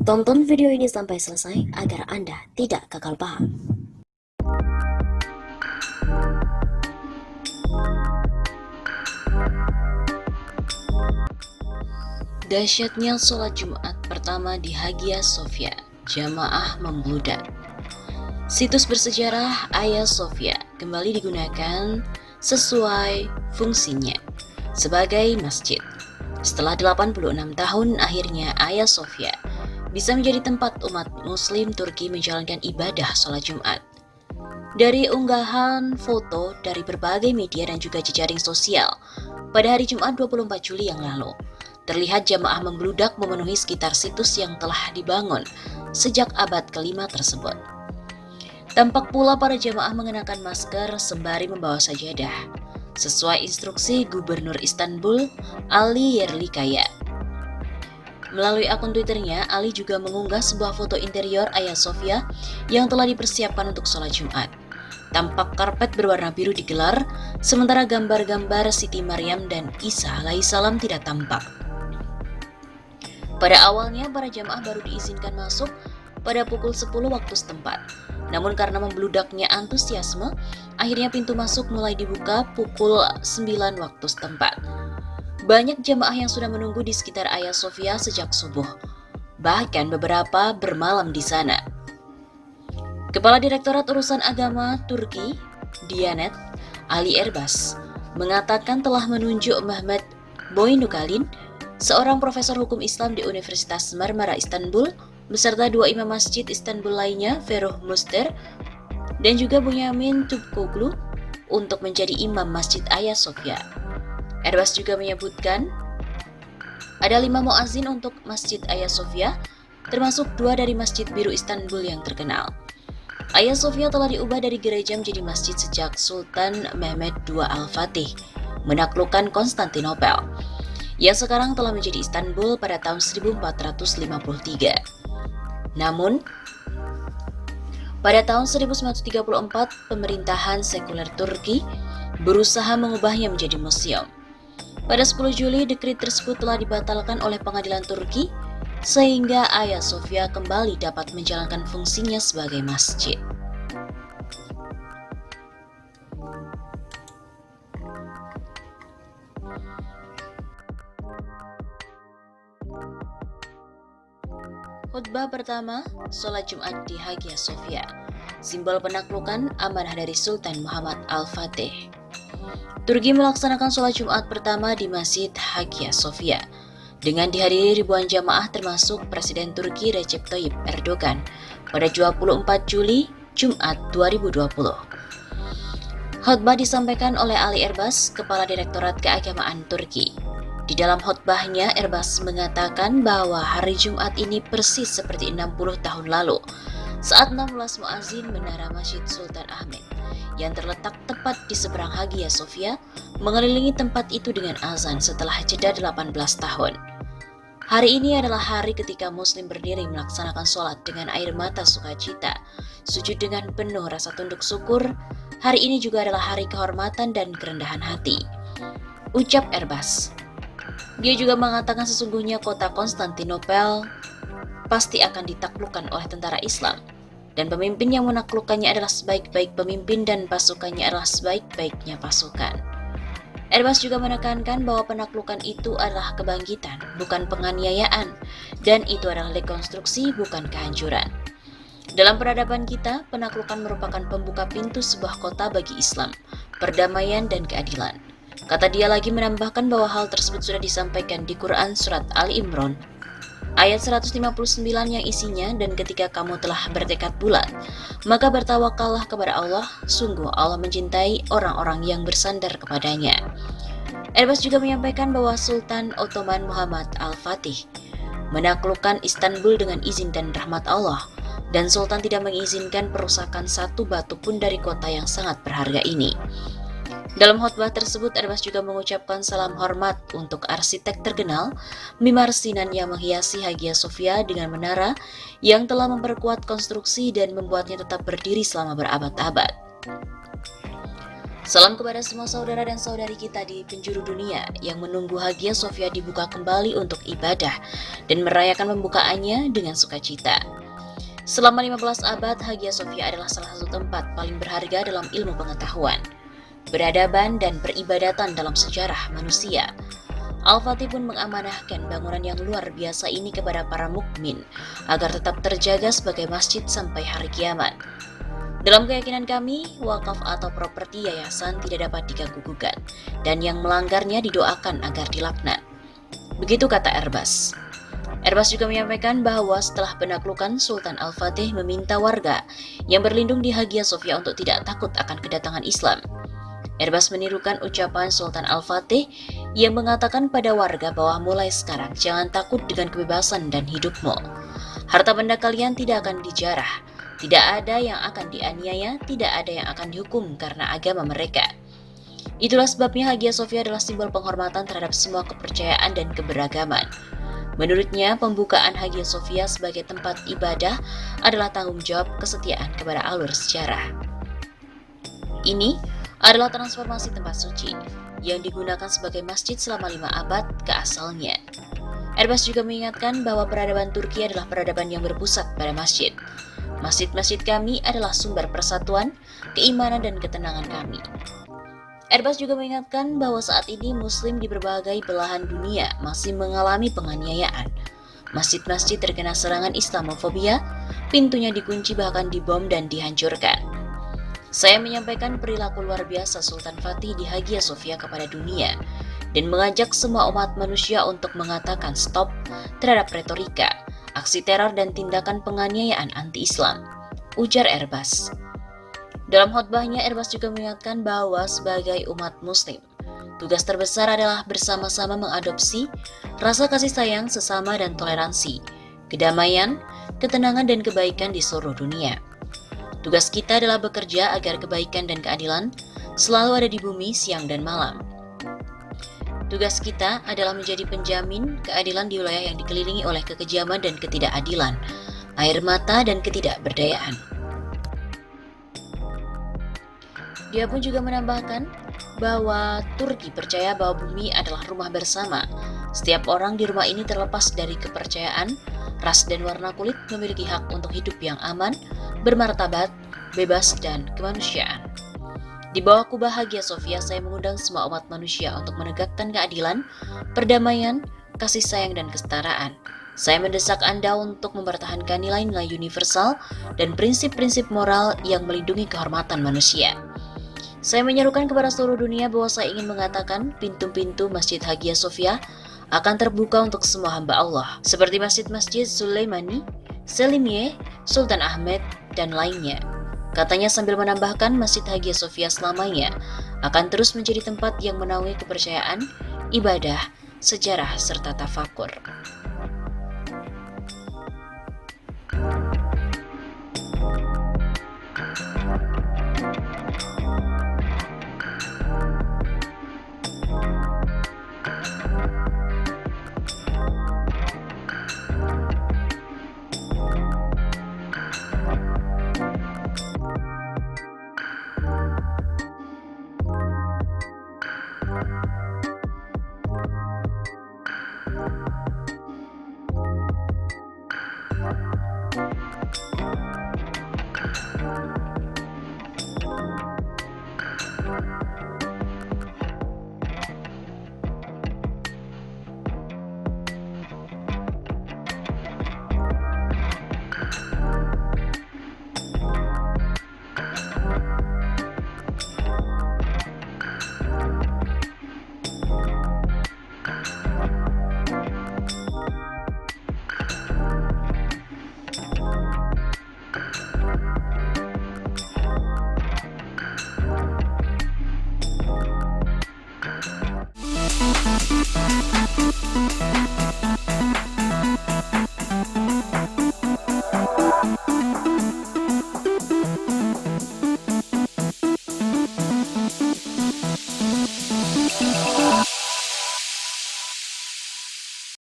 Tonton video ini sampai selesai agar Anda tidak gagal paham. Dahsyatnya sholat Jumat pertama di Hagia Sophia, jamaah membludak. Situs bersejarah Hagia Sophia kembali digunakan sesuai fungsinya sebagai masjid. Setelah 86 tahun, akhirnya Hagia Sophia bisa menjadi tempat umat muslim Turki menjalankan ibadah sholat Jumat. Dari unggahan foto dari berbagai media dan juga jejaring sosial, pada hari Jumat 24 Juli yang lalu, terlihat jamaah membludak memenuhi sekitar situs yang telah dibangun sejak abad ke-5 tersebut. Tampak pula para jamaah mengenakan masker sembari membawa sajadah, sesuai instruksi Gubernur Istanbul, Ali Yerlikaya. Melalui akun Twitternya, Ali juga mengunggah sebuah foto interior Hagia Sophia yang telah dipersiapkan untuk sholat Jumat. Tampak karpet berwarna biru digelar, sementara gambar-gambar Siti Maryam dan Isa alaihissalam tidak tampak. Pada awalnya, para jamaah baru diizinkan masuk pada pukul 10 waktu setempat. Namun karena membludaknya antusiasme, akhirnya pintu masuk mulai dibuka pukul 9 waktu setempat. Banyak jamaah yang sudah menunggu di sekitar Hagia Sophia sejak subuh. Bahkan beberapa bermalam di sana. Kepala Direktorat Urusan Agama Turki, Diyanet, Ali Erbas, mengatakan telah menunjuk Mehmet Boynukalin, seorang profesor hukum Islam di Universitas Marmara Istanbul, beserta dua imam masjid Istanbul lainnya, Feruh Muster dan juga Bunyamin Tubkoglu, untuk menjadi imam Masjid Hagia Sophia. Erbas juga menyebutkan ada 5 muazin untuk Masjid Hagia Sophia, termasuk 2 dari Masjid Biru Istanbul yang terkenal. Hagia Sophia telah diubah dari gereja menjadi masjid sejak Sultan Mehmed II Al-Fatih menaklukkan Konstantinopel, yang sekarang telah menjadi Istanbul pada tahun 1453. Namun, pada tahun 1934, pemerintahan sekuler Turki berusaha mengubahnya menjadi museum. Pada 10 Juli, dekrit tersebut telah dibatalkan oleh pengadilan Turki, sehingga Hagia Sophia kembali dapat menjalankan fungsinya sebagai masjid. Khutbah pertama, sholat Jumat di Hagia Sophia, simbol penaklukan amanah dari Sultan Muhammad Al-Fatih. Turki melaksanakan sholat Jumat pertama di Masjid Hagia Sophia dengan dihadiri ribuan jamaah termasuk Presiden Turki Recep Tayyip Erdogan pada 24 Juli, Jumat 2020. Khutbah disampaikan oleh Ali Erbas, Kepala Direktorat Keagamaan Turki. Di dalam khutbahnya, Erbas mengatakan bahwa hari Jumat ini persis seperti 60 tahun lalu, saat 16 muazin menara Masjid Sultan Ahmed yang terletak tepat di seberang Hagia Sophia mengelilingi tempat itu dengan azan setelah jeda 18 tahun. Hari ini adalah hari ketika Muslim berdiri melaksanakan sholat dengan air mata sukacita, sujud dengan penuh rasa tunduk syukur. Hari ini juga adalah hari kehormatan dan kerendahan hati, ucap Erbas. Dia juga mengatakan sesungguhnya kota Konstantinopel pasti akan ditaklukkan oleh tentara Islam, dan pemimpin yang menaklukkannya adalah sebaik-baik pemimpin dan pasukannya adalah sebaik-baiknya pasukan. Erbas juga menekankan bahwa penaklukan itu adalah kebangkitan, bukan penganiayaan, dan itu adalah rekonstruksi, bukan kehancuran. Dalam peradaban kita, penaklukan merupakan pembuka pintu sebuah kota bagi Islam, perdamaian, dan keadilan. Kata dia lagi menambahkan bahwa hal tersebut sudah disampaikan di Quran Surat Ali Imran ayat 159 yang isinya, dan ketika kamu telah bertekad bulat, maka bertawakallah kepada Allah, sungguh Allah mencintai orang-orang yang bersandar kepadanya. Erbas juga menyampaikan bahwa Sultan Ottoman Muhammad Al-Fatih menaklukkan Istanbul dengan izin dan rahmat Allah, dan Sultan tidak mengizinkan perusakan satu batu pun dari kota yang sangat berharga ini. Dalam khutbah tersebut, Erbas juga mengucapkan salam hormat untuk arsitek terkenal Mimar Sinan yang menghiasi Hagia Sophia dengan menara yang telah memperkuat konstruksi dan membuatnya tetap berdiri selama berabad-abad. Salam kepada semua saudara dan saudari kita di penjuru dunia yang menunggu Hagia Sophia dibuka kembali untuk ibadah dan merayakan pembukaannya dengan sukacita. Selama 15 abad, Hagia Sophia adalah salah satu tempat paling berharga dalam ilmu pengetahuan, peradaban, dan peribadatan dalam sejarah manusia. Al-Fatih pun mengamanahkan bangunan yang luar biasa ini kepada para mukmin agar tetap terjaga sebagai masjid sampai hari kiamat. Dalam keyakinan kami, wakaf atau properti yayasan tidak dapat diganggu-gugat, dan yang melanggarnya didoakan agar dilaknat. Begitu kata Erbas. Erbas juga menyampaikan bahwa setelah penaklukan, Sultan Al-Fatih meminta warga yang berlindung di Hagia Sophia untuk tidak takut akan kedatangan Islam. Erbas menirukan ucapan Sultan Al-Fatih yang mengatakan pada warga bahwa mulai sekarang jangan takut dengan kebebasan dan hidupmu. Harta benda kalian tidak akan dijarah. Tidak ada yang akan dianiaya, tidak ada yang akan dihukum karena agama mereka. Itulah sebabnya Hagia Sophia adalah simbol penghormatan terhadap semua kepercayaan dan keberagaman. Menurutnya, pembukaan Hagia Sophia sebagai tempat ibadah adalah tanggung jawab kesetiaan kepada alur sejarah. Ini adalah transformasi tempat suci yang digunakan sebagai masjid selama 5 abad ke asalnya. Erbas juga mengingatkan bahwa peradaban Turki adalah peradaban yang berpusat pada masjid. Masjid-masjid kami adalah sumber persatuan, keimanan, dan ketenangan kami. Erbas juga mengingatkan bahwa saat ini Muslim di berbagai belahan dunia masih mengalami penganiayaan. Masjid-masjid terkena serangan Islamofobia, pintunya dikunci bahkan dibom dan dihancurkan. Saya menyampaikan perilaku luar biasa Sultan Fatih di Hagia Sophia kepada dunia dan mengajak semua umat manusia untuk mengatakan stop terhadap retorika, aksi teror dan tindakan penganiayaan anti-Islam, ujar Erbas. Dalam khotbahnya, Erbas juga mengingatkan bahwa sebagai umat Muslim, tugas terbesar adalah bersama-sama mengadopsi rasa kasih sayang sesama dan toleransi, kedamaian, ketenangan, dan kebaikan di seluruh dunia. Tugas kita adalah bekerja agar kebaikan dan keadilan selalu ada di bumi siang dan malam. Tugas kita adalah menjadi penjamin keadilan di wilayah yang dikelilingi oleh kekejaman dan ketidakadilan, air mata dan ketidakberdayaan. Dia pun juga menambahkan bahwa Turki percaya bahwa bumi adalah rumah bersama. Setiap orang di rumah ini terlepas dari kepercayaan, ras dan warna kulit memiliki hak untuk hidup yang aman, bermartabat, bebas, dan kemanusiaan. Di bawah kubah Hagia Sophia, saya mengundang semua umat manusia untuk menegakkan keadilan, perdamaian, kasih sayang, dan kesetaraan. Saya mendesak Anda untuk mempertahankan nilai-nilai universal dan prinsip-prinsip moral yang melindungi kehormatan manusia. Saya menyerukan kepada seluruh dunia bahwa saya ingin mengatakan pintu-pintu Masjid Hagia Sophia akan terbuka untuk semua hamba Allah, seperti Masjid-Masjid Sulaimani, Selimiye, Sultan Ahmed, dan lainnya. Katanya sambil menambahkan Masjid Hagia Sophia selamanya akan terus menjadi tempat yang menaungi kepercayaan, ibadah, sejarah, serta tafakur.